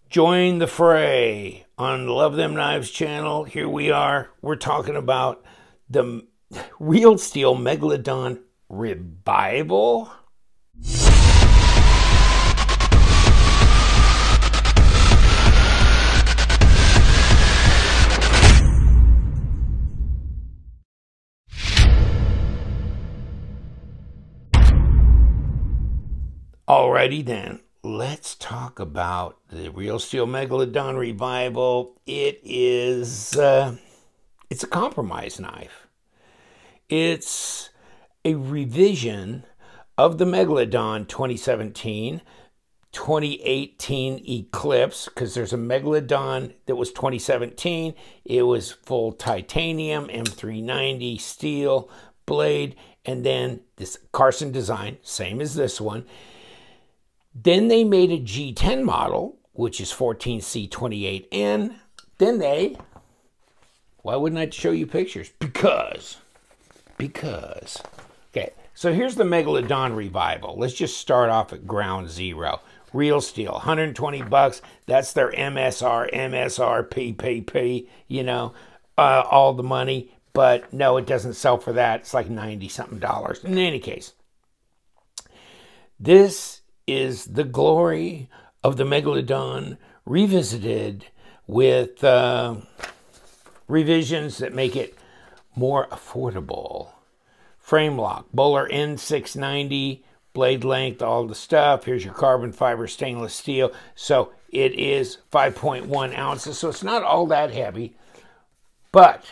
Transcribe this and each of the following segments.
Join the fray on Love Them Knives channel. Here we are. We're talking about the Real Steel Megalodon revival. Alrighty then. Let's talk about the Real Steel Megalodon revival. It's a compromise knife. It's a revision of the Megalodon 2017, 2018 Eclipse, because there's a Megalodon that was 2017. It was full titanium, M390 steel blade, and then this Carson design, same as this one. Then they made a G10 model, which is 14C28N. Then why wouldn't I show you pictures? Because. Okay, so here's the Megalodon revival. Let's just start off at ground zero. Real Steel, 120 bucks. That's their MSRP, you know, all the money. But no, it doesn't sell for that. It's like $90-something. In any case, this is the glory of the Megalodon revisited with revisions that make it more affordable. Frame lock, Böhler N690, blade length, all the stuff. Here's your carbon fiber stainless steel. So it is 5.1 ounces, so it's not all that heavy. But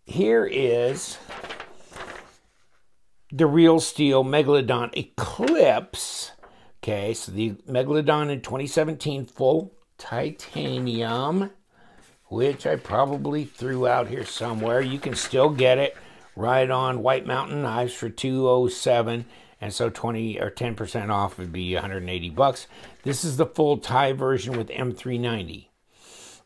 here is the Real Steel Megalodon Eclipse. Okay, so the Megalodon in 2017 full titanium, which I probably threw out here somewhere. You can still get it right on White Mountain Knives for $207, and so 20 or 10% off would be 180 bucks. This is the full tie version with M390.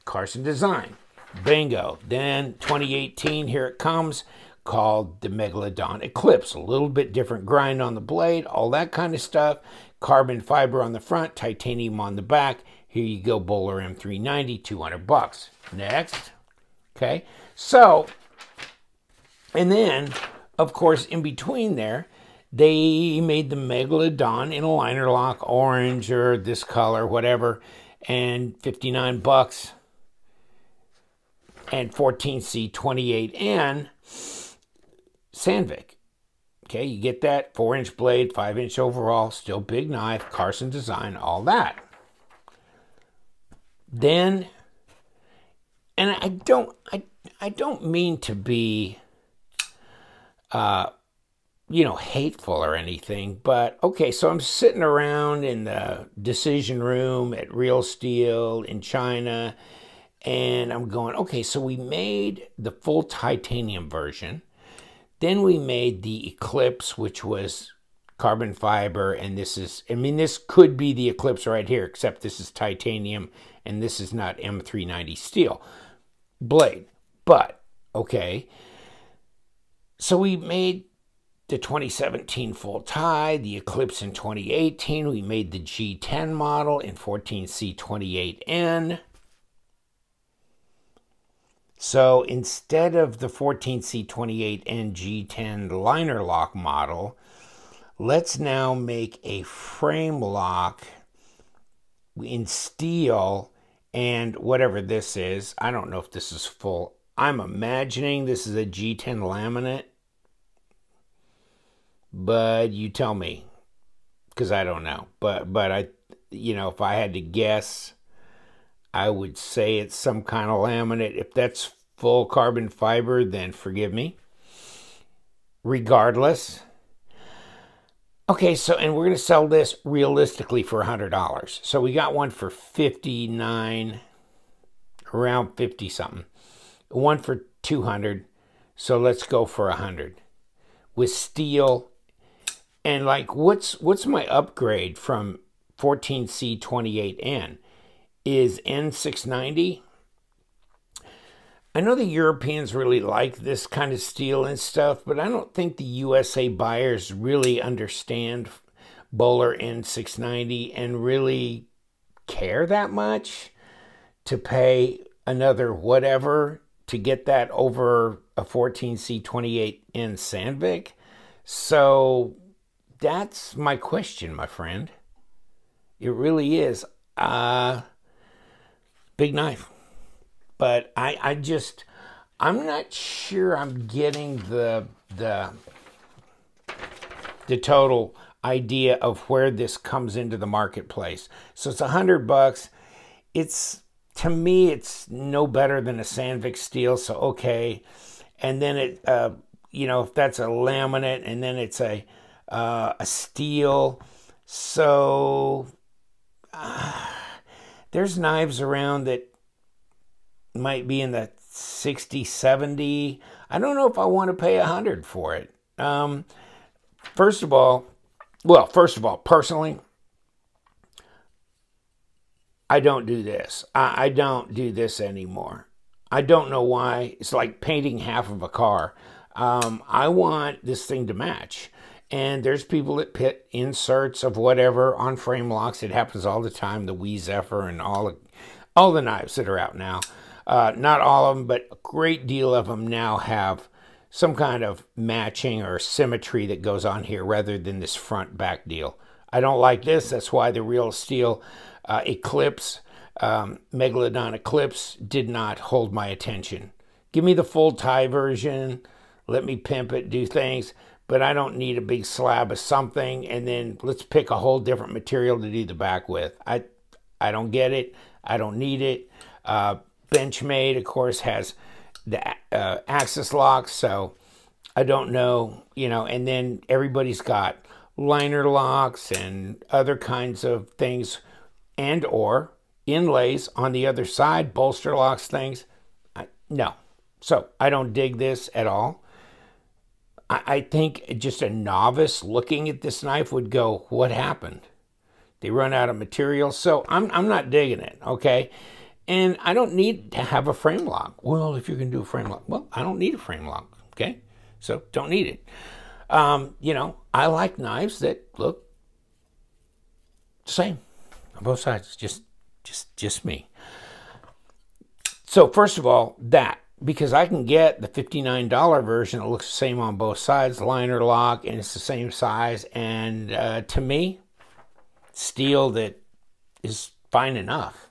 Carson design. Bingo. Then 2018, here it comes, called the Megalodon Eclipse. A little bit different grind on the blade, all that kind of stuff. Carbon fiber on the front, titanium on the back. Here you go, Böhler M390, 200 bucks. Next. Okay, so, and then, of course, in between there, they made the Megalodon in a liner lock, orange or this color, whatever, and 59 bucks. And 14C28N Sandvik. Okay, you get that 4-inch blade, 5-inch overall, still big knife, Carson design, all that. Then, and I don't mean to be, you know, hateful or anything, but okay, so I'm sitting around in the decision room at Real Steel in China, and I'm going, okay, so we made the full titanium version. Then we made the Eclipse, which was carbon fiber, and this is, I mean, this could be the Eclipse right here, except this is titanium, and this is not M390 steel blade. But, okay, so we made the 2017 full tie, the Eclipse in 2018. We made the G10 model in 14C28N. So instead of the 14C28N G10 liner lock model, let's now make a frame lock in steel and whatever this is. I don't know if this is full. I'm imagining this is a G10 laminate, but you tell me, because I don't know. But I, you know, if I had to guess, I would say it's some kind of laminate. If that's full carbon fiber, then forgive me. Regardless. Okay, so, and we're going to sell this realistically for $100. So we got one for 59, around 50 something. One for 200. So let's go for 100 with steel. And like, what's my upgrade from 14C28N? Is N690. I know the Europeans really like this kind of steel and stuff, but I don't think the USA buyers really understand Bowler N690 and really care that much to pay another whatever to get that over a 14C28 in Sandvik. So that's my question, my friend. It really is. Big knife. But I'm not sure I'm getting the total idea of where this comes into the marketplace. So it's $100. To me, it's no better than a Sandvik steel. So okay, and then it, if that's a laminate, and then it's a steel. So there's knives around that might be in the 60, 70. I don't know if I want to pay $100 for it. First of all, personally, I don't do this. I don't do this anymore. I don't know why. It's like painting half of a car. I want this thing to match. And there's people that put inserts of whatever on frame locks. It happens all the time. The Wee Zephyr and all the knives that are out now. Not all of them, but a great deal of them now have some kind of matching or symmetry that goes on here rather than this front-back deal. I don't like this. That's why the Real Steel Eclipse, Megalodon Eclipse, did not hold my attention. Give me the full tie version. Let me pimp it, do things. But I don't need a big slab of something, and then let's pick a whole different material to do the back with. I don't get it. I don't need it. Benchmade, of course, has the axis locks, so I don't know, and then everybody's got liner locks and other kinds of things and or inlays on the other side, bolster locks, things. No. So I don't dig this at all. I think just a novice looking at this knife would go, what happened? They run out of material. So I'm not digging it, okay? And I don't need to have a frame lock. Well, if you're going to do a frame lock, well, I don't need a frame lock, okay? So don't need it. I like knives that look the same on both sides. Just me. So first of all, because I can get the $59 version that looks the same on both sides, liner lock, and it's the same size. And to me, steel that is fine enough,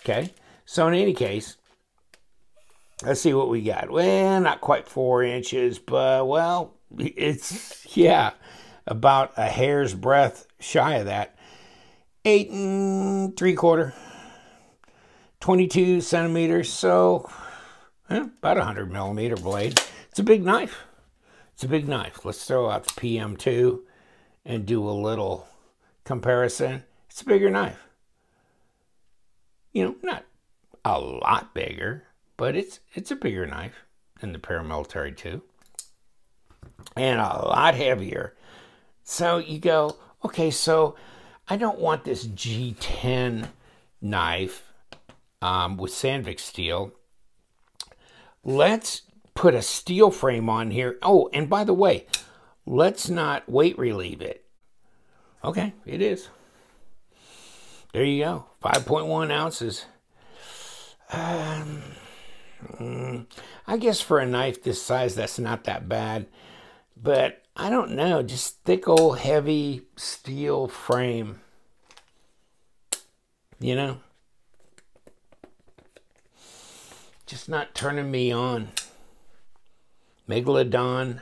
Okay, so in any case, let's see what we got. Well, not quite 4 inches, but, well, it's, about a hair's breadth shy of that. 8 3/4, 22 centimeters, so about 100 millimeter blade. It's a big knife. It's a big knife. Let's throw out the PM2 and do a little comparison. It's a bigger knife. Not a lot bigger, but it's a bigger knife than the Paramilitary 2. And a lot heavier. So you go, okay, so I don't want this G10 knife with Sandvik steel. Let's put a steel frame on here. Oh, and by the way, let's not weight relieve it. Okay, it is. There you go, 5.1 ounces. I guess for a knife this size, that's not that bad. But I don't know, just thick old heavy steel frame. Just not turning me on. Megalodon,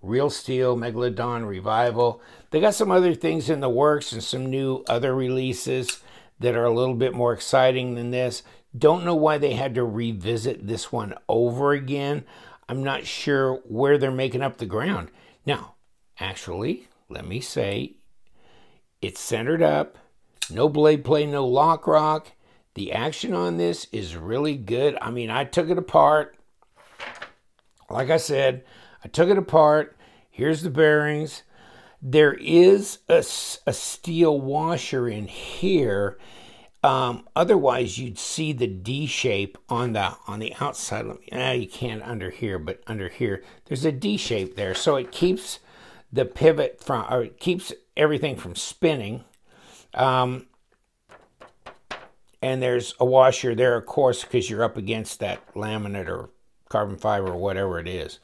Real Steel, Megalodon Revival. They got some other things in the works and some new other releases that are a little bit more exciting than this. Don't know why they had to revisit this one over again. I'm not sure where they're making up the ground. Now, actually, let me say, it's centered up, no blade play, no lock rock. The action on this is really good. I mean, I took it apart. Like I said, I took it apart. Here's the bearings. There is a steel washer in here. Otherwise, you'd see the D shape on the outside. You can't under here, but under here, there's a D shape there. So it keeps the pivot from, or it keeps everything from spinning. And there's a washer there, of course, because you're up against that laminate or carbon fiber or whatever it is.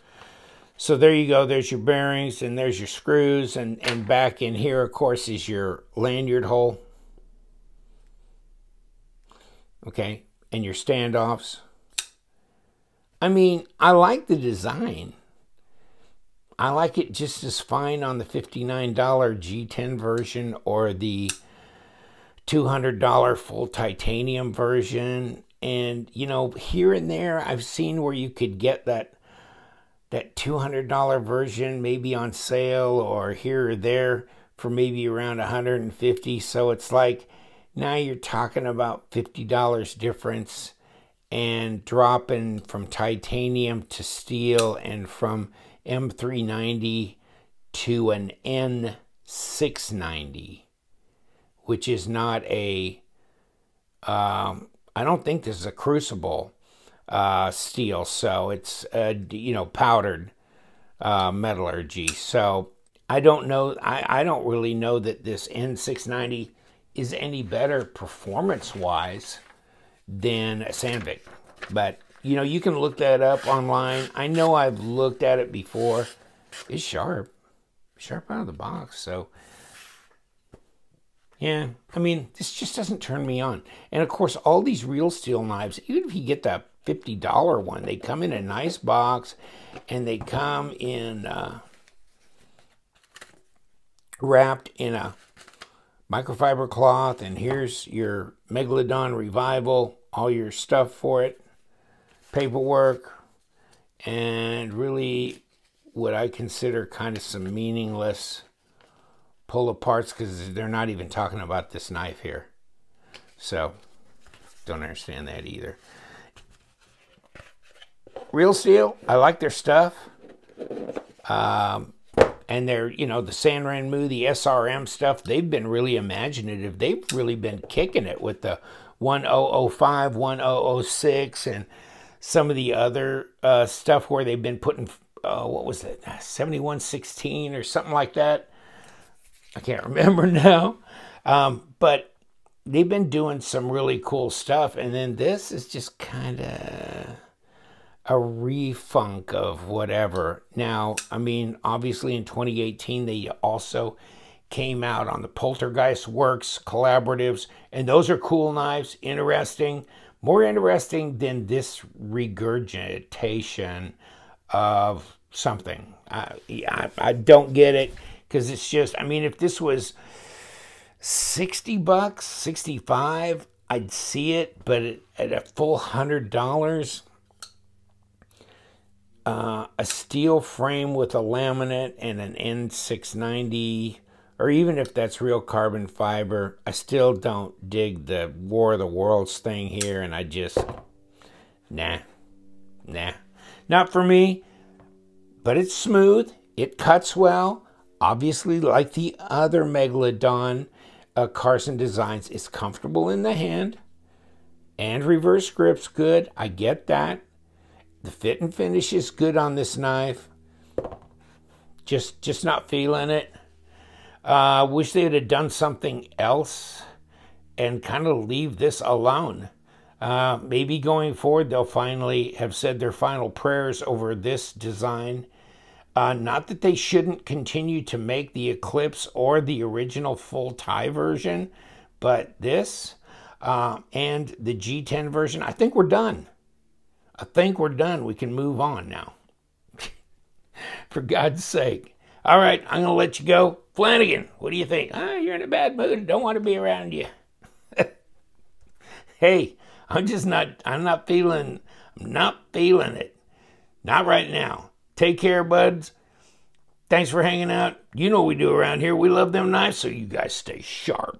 So there you go. There's your bearings and there's your screws. And back in here, of course, is your lanyard hole. Okay. And your standoffs. I mean, I like the design. I like it just as fine on the $59 G10 version or the $200 full titanium version. And, you know, here and there, I've seen where you could get that $200 version maybe on sale or here or there for maybe around $150. So it's like now you're talking about $50 difference and dropping from titanium to steel and from M390 to an N690, which is not a, I don't think this is a crucible steel, so it's you know, powdered metallurgy. So I don't know, I don't really know that this N690 is any better performance wise than a Sandvik, but you know, you can look that up online. I know I've looked at it before. It's sharp out of the box. So yeah, I mean, this just doesn't turn me on. And of course, all these real steel knives, even if you get that $50 one, they come in a nice box and they come in wrapped in a microfiber cloth. And here's your Megalodon Revival, all your stuff for it, paperwork, and really what I consider kind of some meaningless pull aparts because they're not even talking about this knife here. So don't understand that either. Real Steel, I like their stuff. And they're, you know, the San Ranmu, the SRM stuff, they've been really imaginative. They've really been kicking it with the 1005, 1006, and some of the other stuff where they've been putting, what was it, 7116 or something like that. I can't remember now. But they've been doing some really cool stuff. And then this is just kind of a refunk of whatever. Now, I mean, obviously in 2018, they also came out on the Poltergeist Works collaboratives, and those are cool knives, interesting, more interesting than this regurgitation of something. I don't get it, because it's just, I mean, if this was $60, 65, I'd see it, but at a full $100, a steel frame with a laminate and an N690, or even if that's real carbon fiber, I still don't dig the War of the Worlds thing here, and I just, nah, not for me. But it's smooth, it cuts well, obviously like the other Megalodon Carson designs, it's comfortable in the hand, and reverse grip's good, I get that. The fit and finish is good on this knife. Just not feeling it. Wish they would have done something else and kind of leave this alone. Maybe going forward, they'll finally have said their final prayers over this design. Not that they shouldn't continue to make the Eclipse or the original full tie version, but this and the G10 version, I think we're done. I think we're done. We can move on now. For God's sake. All right, I'm going to let you go. Flanagan, what do you think? You're in a bad mood. Don't want to be around you. Hey, I'm not feeling it. Not right now. Take care, buds. Thanks for hanging out. You know what we do around here. We love them knives, so you guys stay sharp.